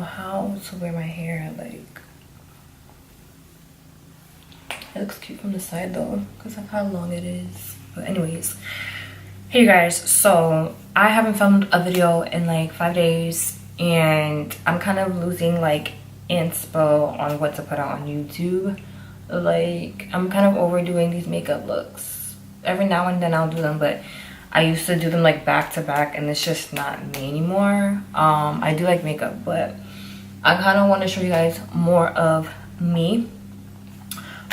how to wear my hair. Like, it looks cute from the side though because of how long it is. But anyways, hey you guys, so I haven't filmed a video in like 5 days and I'm kind of losing like inspo on what to put out on YouTube. Like, I'm kind of overdoing these makeup looks. Every now and then I'll do them, but I used to do them like back to back and it's just not me anymore. I do like makeup, but I kind of want to show you guys more of me.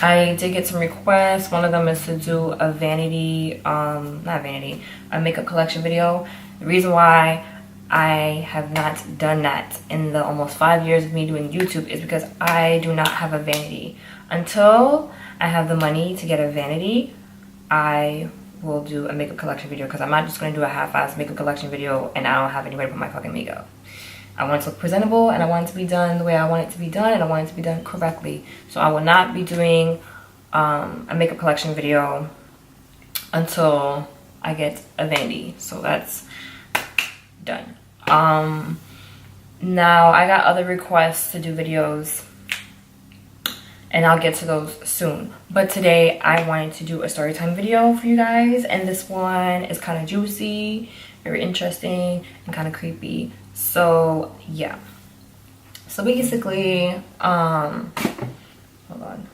I did get some requests. One of them is to do a vanity, a makeup collection video. The reason why I have not done that in the almost 5 years of me doing YouTube is because I do not have a vanity. Until I have the money to get a vanity, I will do a makeup collection video because I'm not just going to do a half-ass makeup collection video and I don't have anywhere to put my fucking makeup. I want it to look presentable and I want it to be done the way I want it to be done and I want it to be done correctly. So I will not be doing a makeup collection video until I get a vanity. So that's done. Now I got other requests to do videos and I'll get to those soon. But today I wanted to do a story time video for you guys, and this one is kind of juicy, very interesting, and kind of creepy. So yeah. So basically, hold on.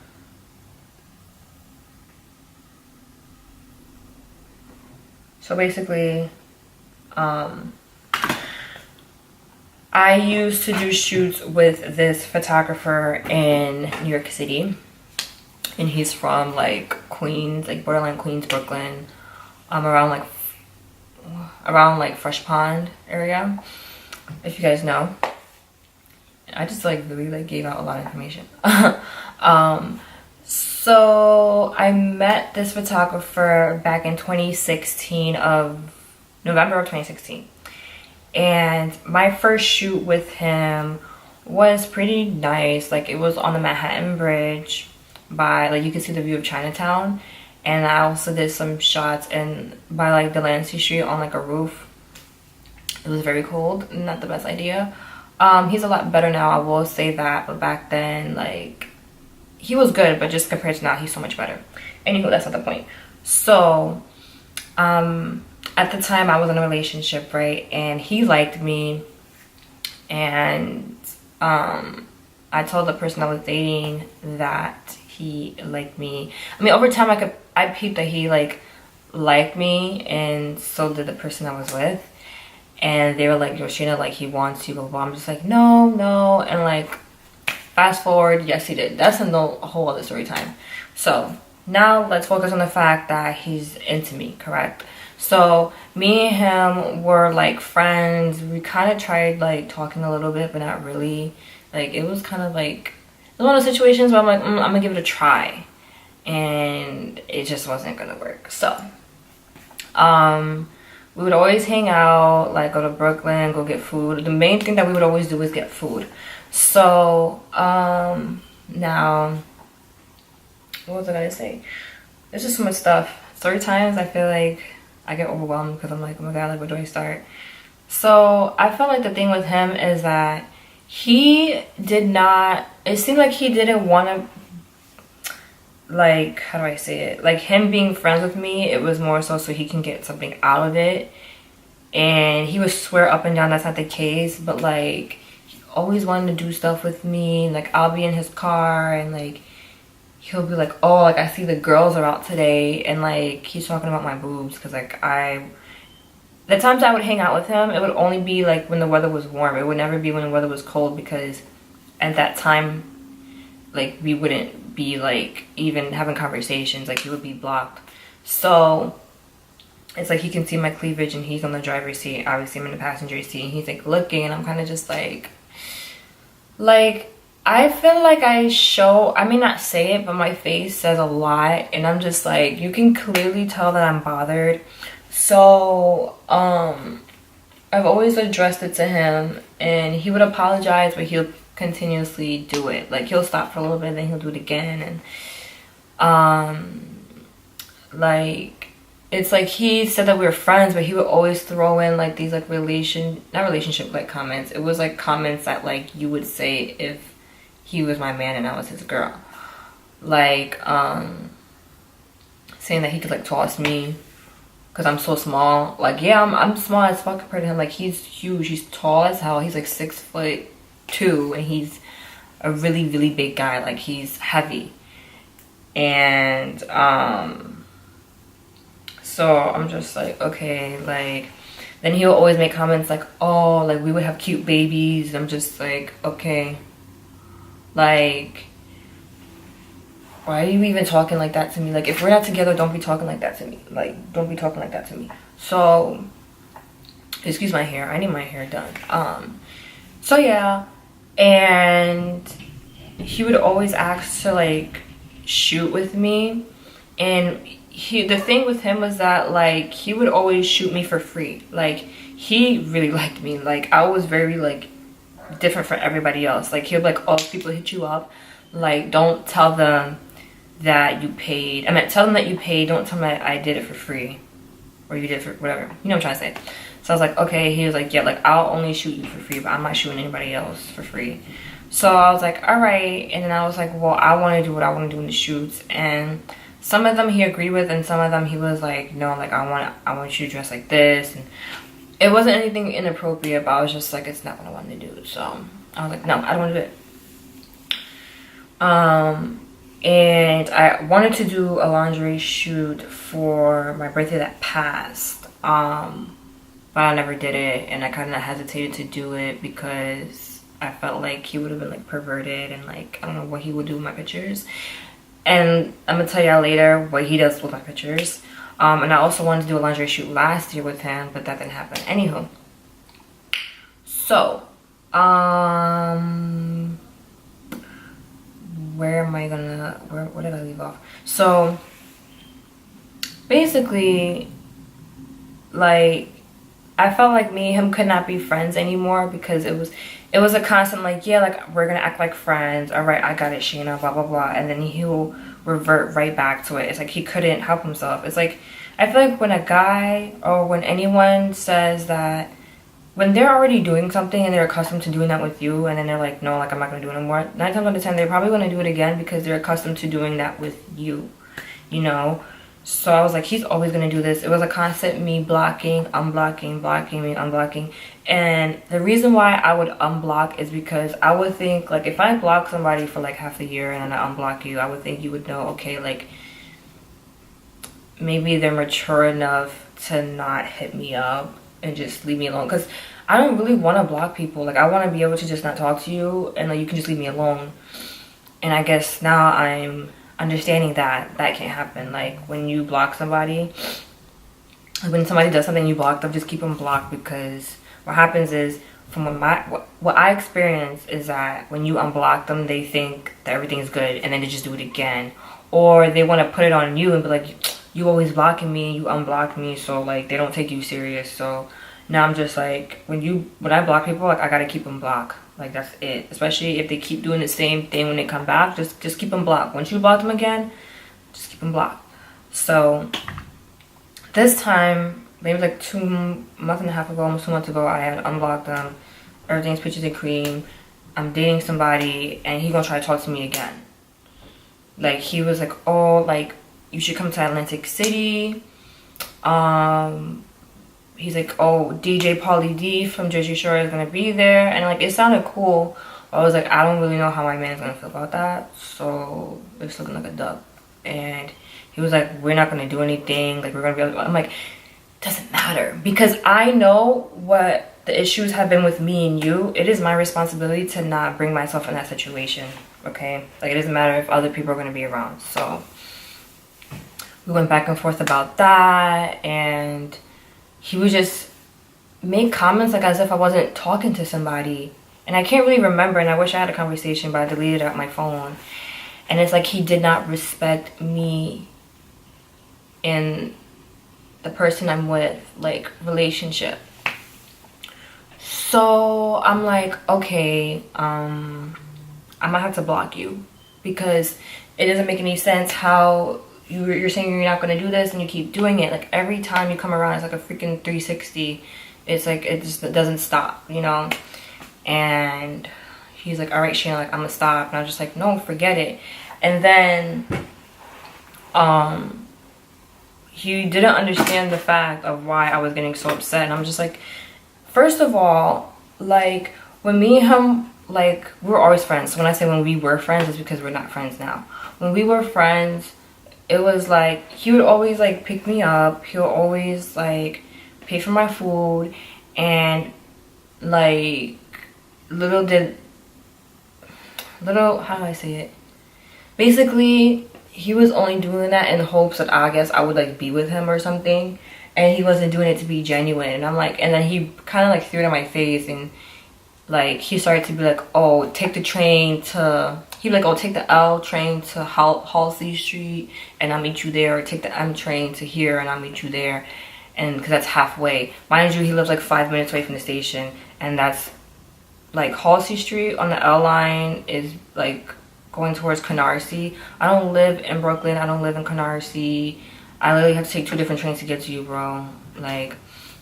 So basically, I used to do shoots with this photographer in New York City, and he's from like Queens, like borderline Queens, Brooklyn, around like Fresh Pond area, if you guys know. I just like really like gave out a lot of information. So I met this photographer back in 2016 November of 2016. And my first shoot with him was pretty nice. Like, it was on the Manhattan Bridge by, like, you can see the view of Chinatown. And I also did some shots by like Delancey Street on like a roof. It was very cold, not the best idea. He's a lot better now, I will say that. But back then, like, he was good, but just compared to now, he's so much better. Anywho, that's not the point. So, at the time I was in a relationship, right, and he liked me, and I told the person I was dating that he liked me. I mean, over time I peeped that he like liked me, and so did the person I was with, and they were like, yo, Sheena, like, he wants you, blah, blah. I'm just like, no, and like fast forward, yes he did. That's a whole other story time. So now let's focus on the fact that he's into me, correct? So me and him were like friends. We kind of tried like talking a little bit, but not really. Like, it was kind of like, it was one of those situations where I'm like, I'm gonna give it a try, and it just wasn't gonna work. So we would always hang out, like go to Brooklyn, go get food. The main thing that we would always do is get food. So now, what was I gonna say? There's just so much stuff. Story times, I feel like I get overwhelmed because I'm like, oh my god, like, where do I start? So I felt like the thing with him is that he did not, it seemed like he didn't want to, like, how do I say it? Like, him being friends with me, it was more so he can get something out of it. And he would swear up and down that's not the case, but like, he always wanted to do stuff with me. Like, I'll be in his car and like, he'll be like, oh, like, I see the girls are out today, and like, he's talking about my boobs, because like, the times I would hang out with him, it would only be like when the weather was warm. It would never be when the weather was cold, because at that time, like, we wouldn't be like even having conversations. Like, he would be blocked. So it's like, he can see my cleavage and he's on the driver's seat, obviously I'm in the passenger seat, and he's like looking, and I'm kind of just like I feel like I may not say it, but my face says a lot, and I'm just like, you can clearly tell that I'm bothered. So I've always addressed it to him, and he would apologize, but he'll continuously do it. Like, he'll stop for a little bit, and then he'll do it again, and like, it's like he said that we were friends, but he would always throw in like these like not relationship like comments. It was like comments that like you would say if he was my man and I was his girl. Like saying that he could like toss me because I'm so small. Like, yeah, I'm small as fuck compared to him. Like, he's huge. He's tall as hell. He's like 6'2", and he's a really, really big guy. Like, he's heavy. And so I'm just like, okay, like, then he'll always make comments like, oh, like we would have cute babies. I'm just like, okay, like, why are you even talking like that to me? Like, if we're not together, don't be talking like that to me. Like, don't be talking like that to me. So, excuse my hair. I need my hair done. So yeah, and he would always ask to like shoot with me, and the thing with him was that like he would always shoot me for free. Like, he really liked me. Like, I was very like different from everybody else. Like, he'll be like, oh, if people hit you up, like, don't tell them that you paid. I mean, tell them that you paid. Don't tell them that I did it for free, or you did it for whatever. You know what I'm trying to say. So I was like, okay. He was like, yeah, like I'll only shoot you for free, but I'm not shooting anybody else for free. So I was like, all right. And then I was like, well, I want to do what I want to do in the shoots. And some of them he agreed with, and some of them he was like, no, like I want you to dress like this. And it wasn't anything inappropriate, but I was just like, it's not what I wanted to do. So I was like, no, I don't want to do it. And I wanted to do a lingerie shoot for my birthday that passed, but I never did it, and I kind of hesitated to do it because I felt like he would have been like perverted, and like I don't know what he would do with my pictures. And I'm gonna tell y'all later what he does with my pictures. And I also wanted to do a lingerie shoot last year with him, but that didn't happen. Anywho, so where am I gonna, where did I leave off? So basically, like, I felt like me and him could not be friends anymore because it was a constant like, yeah, like we're gonna act like friends, all right, I got it, Shayna, blah blah blah, and then he'll revert right back to it. It's like he couldn't help himself. It's like, I feel like when a guy or when anyone says that, when they're already doing something and they're accustomed to doing that with you, and then they're like, no, like I'm not gonna do it anymore, 9 times out of 10 they're probably gonna do it again because they're accustomed to doing that with you, you know. So I was like, he's always gonna do this. It was a constant me blocking, unblocking, blocking, me unblocking. And the reason why I would unblock is because I would think, like, if I block somebody for like half a year and then I unblock you, I would think you would know, okay, like maybe they're mature enough to not hit me up and just leave me alone. Because I don't really want to block people. Like, I want to be able to just not talk to you and like you can just leave me alone. And I guess now I'm understanding that that can't happen. Like, when you block somebody, when somebody does something you block them, just keep them blocked, because what happens is, from what I experience is that when you unblock them, they think that everything is good and then they just do it again, or they want to put it on you and be like, you always blocking me, you unblocked me, so like they don't take you serious. So now I'm just like, when I block people, like I gotta keep them blocked. Like, that's it. Especially if they keep doing the same thing when they come back, just keep them blocked. Once you block them again, just keep them blocked. So this time, maybe like 2 months and a half ago, almost 2 months ago, I had unblocked them. Everything's peaches and cream. I'm dating somebody and he gonna try to talk to me again. Like, he was like, oh, like you should come to Atlantic City. He's like, oh, DJ Pauly D from Jersey Shore is gonna be there, and like it sounded cool. I was like, I don't really know how my man is gonna feel about that, so it's looking like a dub. And he was like, we're not gonna do anything, like we're gonna be able to. I'm like, doesn't matter, because I know what the issues have been with me and you. It is my responsibility to not bring myself in that situation, okay? Like, it doesn't matter if other people are gonna be around. So we went back and forth about that, and he would just make comments like as if I wasn't talking to somebody. And I can't really remember, and I wish I had a conversation, but I deleted it out my phone. And it's like he did not respect me and the person I'm with, like, relationship. So I'm like, okay, I might have to block you, because it doesn't make any sense how you're saying you're not gonna do this and you keep doing it. Like every time you come around, it's like a freaking 360. It's like it doesn't stop, you know. And he's like, all right, Shayna, like I'm gonna stop. And I was just like, no, forget it. And then he didn't understand the fact of why I was getting so upset. And I'm just like, first of all, like when me and him, like we were always friends. So when I say when we were friends, it's because we're not friends now. When we were friends, it was like he would always like pick me up. He'll always like pay for my food, and like how do I say it? Basically, he was only doing that in hopes that I guess I would like be with him or something, and he wasn't doing it to be genuine. And I'm like, and then he kind of like threw it in my face, and like he started to be like, oh, take the train to, he'd be like, oh, take the L train to Halsey Street and I'll meet you there, or take the M train to here and I'll meet you there. And because that's halfway, mind you, he lives like 5 minutes away from the station, and that's like Halsey Street on the L line is like going towards Canarsie. I don't live in Brooklyn, I don't live in Canarsie. I literally have to take 2 different trains to get to you, bro. Like,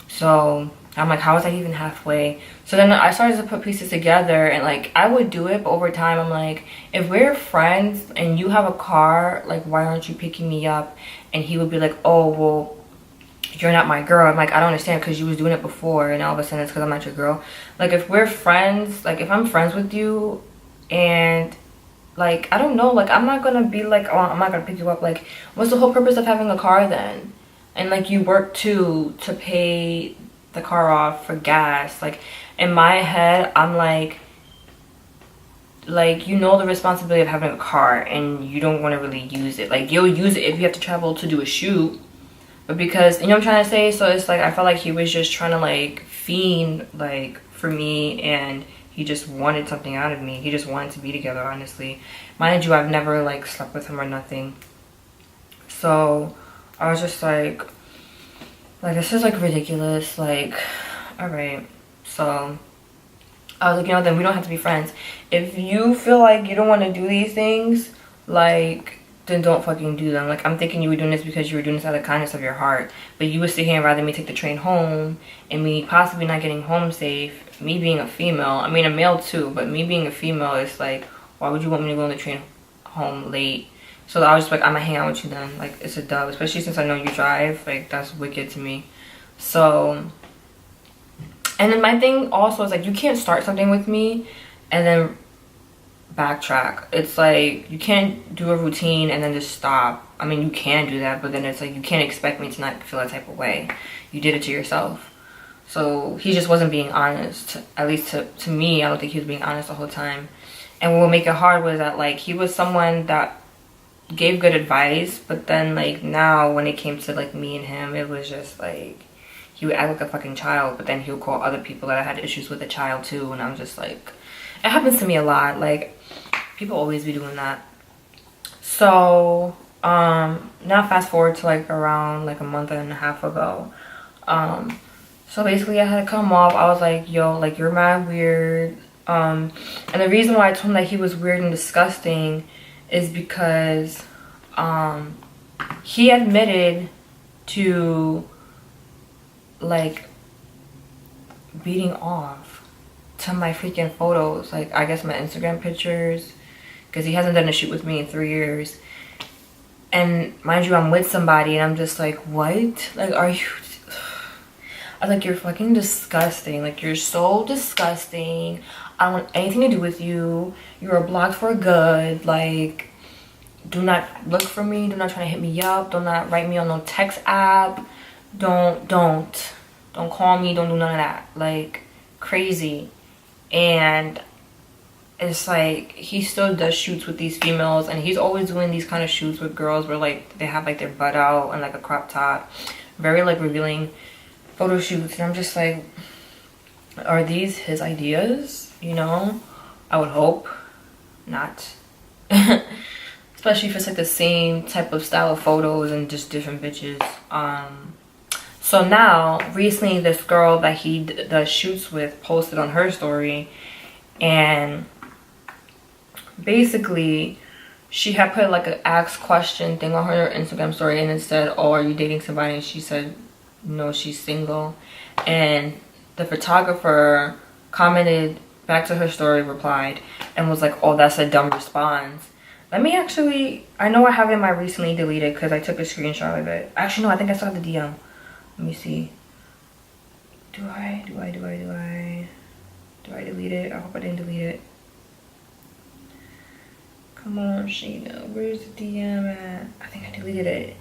so I'm like, how is that even halfway? So then I started to put pieces together, and like I would do it, but over time I'm like, if we're friends and you have a car, like why aren't you picking me up? And he would be like, oh well, you're not my girl. I'm like, I don't understand, because you was doing it before, and all of a sudden it's because I'm not your girl. Like if we're friends, like if I'm friends with you, and like I don't know, like I'm not gonna be like, oh, I'm not gonna pick you up. Like what's the whole purpose of having a car then? And like you work too to pay the car off for gas. Like in my head I'm like you know the responsibility of having a car, and you don't want to really use it. Like you'll use it if you have to travel to do a shoot, but because, you know what I'm trying to say? So it's like I felt like he was just trying to like fiend like for me, and he just wanted something out of me. He just wanted to be together, honestly. Mind you, I've never like slept with him or nothing. So I was just like this is like ridiculous. Like, all right. So I was like, you know, then we don't have to be friends. If you feel like you don't want to do these things, like, then don't fucking do them. Like, I'm thinking you were doing this because you were doing this out of the kindness of your heart, but you would sit here and rather me take the train home, and me possibly not getting home safe, me being a female, I mean a male too, but me being a female, it's like, why would you want me to go on the train home late? So I was just like, I'm gonna hang out with you then. Like, it's a dub, especially since I know you drive. Like, that's wicked to me. So, and then my thing also is like, you can't start something with me and then backtrack. It's like you can't do a routine and then just stop. I mean, you can do that, but then it's like you can't expect me to not feel that type of way. You did it to yourself. So he just wasn't being honest. At least to me, I don't think he was being honest the whole time. And what would make it hard was that like he was someone that gave good advice, but then like now when it came to like me and him, it was just like he would act like a fucking child, but then he would call other people that I had issues with a child too, and I'm just like, it happens to me a lot. Like, people always be doing that. So now fast forward to like around like a month and a half ago. So basically I had to come off. I was like, yo, like you're mad weird. And the reason why I told him that he was weird and disgusting is because he admitted to like beating off to my freaking photos, like I guess my Instagram pictures, because he hasn't done a shoot with me in 3 years. And mind you, I'm with somebody, and I'm just like, what? Like, are you? I was like, you're fucking disgusting. Like, you're so disgusting. I don't want anything to do with you. You're blocked for good. Like, do not look for me. Do not try to hit me up. Do not write me on no text app. Don't call me. Don't do none of that. Like, crazy. And it's like he still does shoots with these females, and he's always doing these kind of shoots with girls where like they have like their butt out and like a crop top, very like revealing photo shoots. And I'm just like, are these his ideas? You know, I would hope not. Especially if it's like the same type of style of photos and just different bitches. So now recently this girl that he does shoots with posted on her story, and basically she had put like an ask question thing on her Instagram story, and it said, oh, are you dating somebody? And she said no, she's single. And the photographer commented back to her story, replied, and was like, oh, that's a dumb response. Let me actually, I know I have it in my recently deleted because I took a screenshot of it. Actually, no, I think I saw the DM. Let me see. Do I delete it? I hope I didn't delete it. Come on, Sheena. Where's the DM at? I think I deleted it.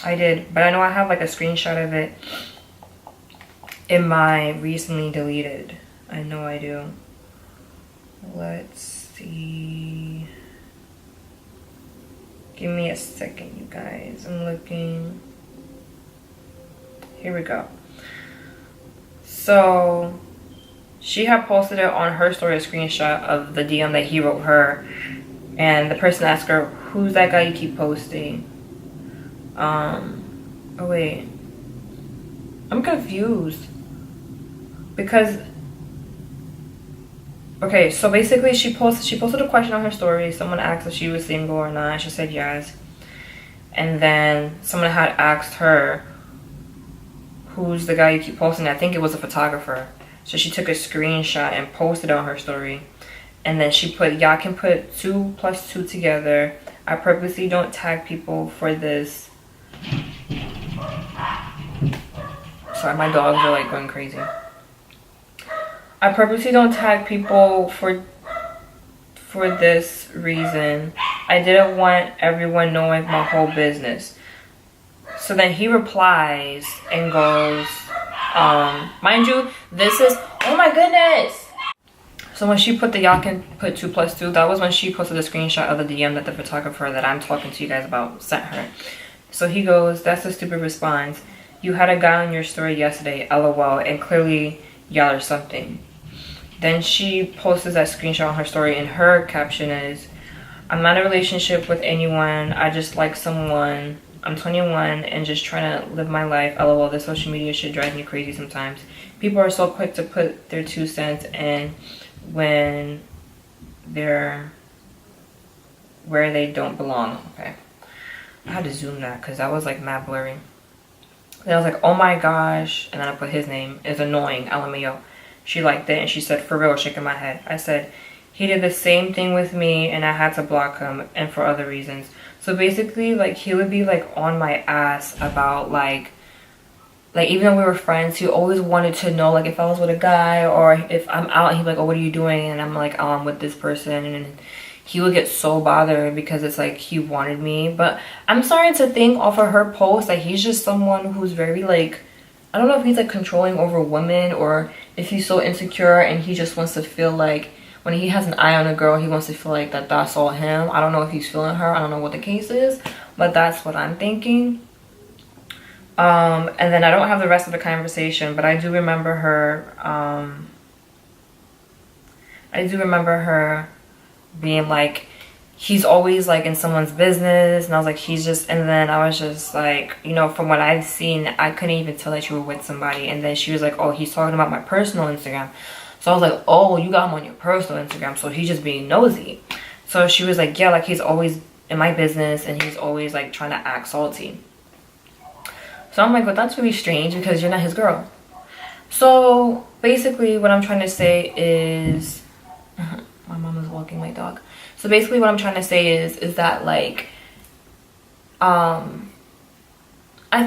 I did, but I know I have like a screenshot of it in my recently deleted. I know I do. Let's see. Give me a second, you guys. I'm looking. Here we go. So she had posted it on her story, a screenshot of the DM that he wrote her, and the person asked her, who's that guy you keep posting? Oh wait, I'm confused because, okay, so basically she posted a question on her story. Someone asked if she was single or not. She said yes, and then someone had asked her, who's the guy you keep posting? I think it was a photographer. So she took a screenshot and posted on her story, and then she put, y'all can put 2 + 2 together. I purposely don't tag people for this. Sorry, my dogs are like going crazy. I purposely don't tag people for this reason. I didn't want everyone knowing my whole business. So then he replies and goes, mind you, this is, oh my goodness. So when she put the y'all can put 2 + 2, that was when she posted a screenshot of the DM that the photographer that I'm talking to you guys about sent her. So he goes, that's a stupid response. You had a guy on your story yesterday, LOL, and clearly y'all are something. Then she posts that screenshot on her story, and her caption is, I'm not in a relationship with anyone. I just like someone. I'm 21 and just trying to live my life. LOL, this social media shit drives me crazy sometimes. People are so quick to put their 2 cents in when they're where they don't belong. Okay. I had to zoom that because that was like mad blurry. Then I was like, oh my gosh. And then I put his name. It's annoying. LMAO. She liked it and she said, for real, shaking my head. I said, he did the same thing with me and I had to block him and for other reasons. So basically, like, he would be like on my ass about like even though we were friends, he always wanted to know like if I was with a guy or if I'm out, and he'd be like, oh, what are you doing? And I'm like, oh, I'm with this person. And he would get so bothered because it's like he wanted me. But I'm starting to think off of her post that he's just someone who's very like, I don't know if he's like controlling over women or if he's so insecure and he just wants to feel like when he has an eye on a girl, he wants to feel like that's all him. I don't know if he's feeling her. I don't know what the case is, but that's what I'm thinking. And then I don't have the rest of the conversation, but I do remember her, being like, he's always like in someone's business, and I was like, he's just, and then I was just like, you know, from what I've seen, I couldn't even tell that you were with somebody. And then she was like, oh, he's talking about my personal Instagram. So I was like, oh, you got him on your personal Instagram, so he's just being nosy. So she was like, yeah, like he's always in my business and he's always like trying to act salty. So I'm like, well, that's really strange because you're not his girl. So basically what I'm trying to say is, my mom is walking my dog. So basically what I'm trying to say is that like, I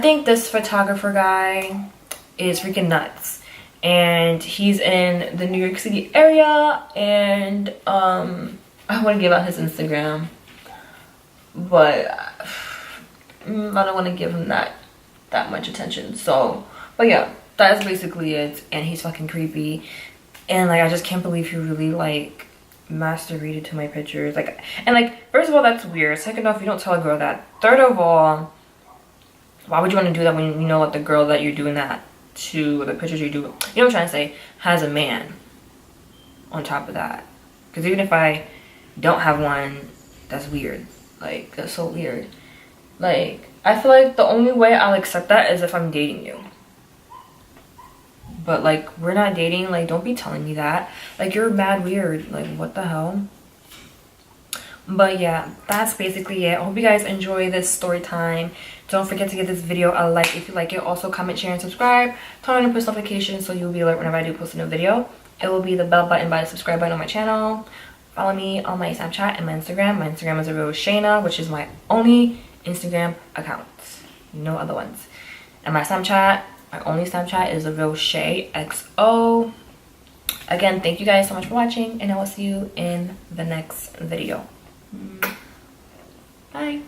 think this photographer guy is freaking nuts. And he's in the New York City area, and I want to give out his Instagram, but I don't want to give him that much attention. So, but yeah, that's basically it. And he's fucking creepy, and like I just can't believe he really like masturbated to my pictures. Like, and like, first of all, that's weird. Second off, you don't tell a girl that. Third of all, why would you want to do that when you know that the girl that you're doing that to, the pictures you do, you know what I'm trying to say, has a man on top of that? Because even if I don't have one, that's weird. Like, that's so weird. Like, I feel like the only way I'll accept that is if I'm dating you. But like, we're not dating. Like, don't be telling me that. Like, you're mad weird. Like, what the hell? But yeah, that's basically it. I hope you guys enjoy this story time. Don't forget to give this video a like if you like it. Also comment, share, and subscribe. Turn on your post notifications so you'll be alert whenever I do post a new video. It will be the bell button by the subscribe button on my channel. Follow me on my Snapchat and my Instagram. My Instagram is @RealShayna, which is my only Instagram account. No other ones. And my Snapchat, my only Snapchat is @RealShayXO. Again, thank you guys so much for watching, and I will see you in the next video. Bye.